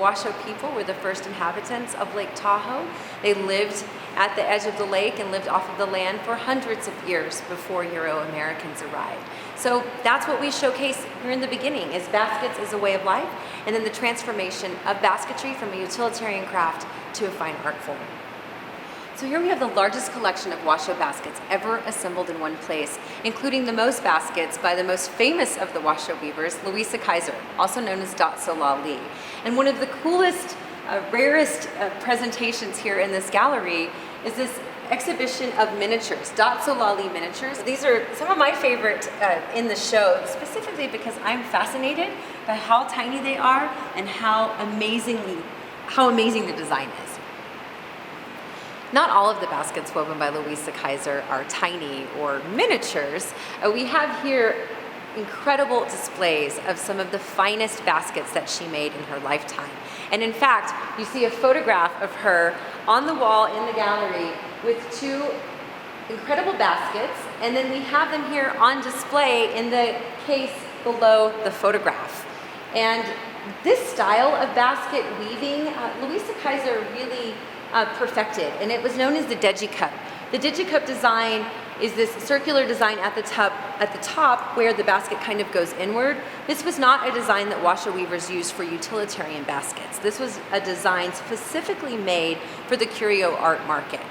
Washoe people were the first inhabitants of Lake Tahoe. They lived at the edge of the lake and lived off of the land for hundreds of years before Euro-Americans arrived. So that's what we showcase here in the beginning, is baskets as a way of life, and then the transformation of basketry from a utilitarian craft to a fine art form. So here we have the largest collection of Washoe baskets ever assembled in one place, including the most baskets by the most famous of the Washoe weavers, Louisa Kaiser, also known as Dot Sola Lee. And one of the coolest, rarest presentations here in this gallery is this exhibition of miniatures, Dot Sola Lee miniatures. These are some of my favorite in the show, specifically because I'm fascinated by how tiny they are and how amazing the design is. Not all of the baskets woven by Louisa Kaiser are tiny or miniatures. We have here incredible displays of some of the finest baskets that she made in her lifetime. And in fact, you see a photograph of her on the wall in the gallery with two incredible baskets, and then we have them here on display in the case below the photograph. And this style of basket weaving, Louisa Kaiser really perfected, and it was known as the Digicup. The Digicup design is this circular design at the top where the basket kind of goes inward. This was not a design that Washoe weavers used for utilitarian baskets. This was a design specifically made for the curio art market.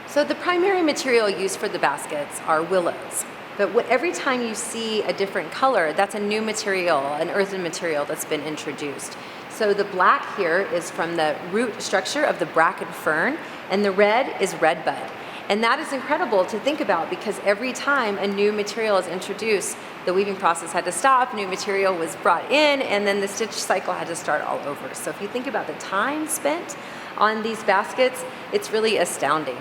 So the primary material used for the baskets are willows. But every time you see a different color, that's a new material, an earthen material that's been introduced. So the black here is from the root structure of the bracken fern, and the red is redbud. And that is incredible to think about, because every time a new material is introduced, the weaving process had to stop, new material was brought in, and then the stitch cycle had to start all over. So if you think about the time spent on these baskets, it's really astounding.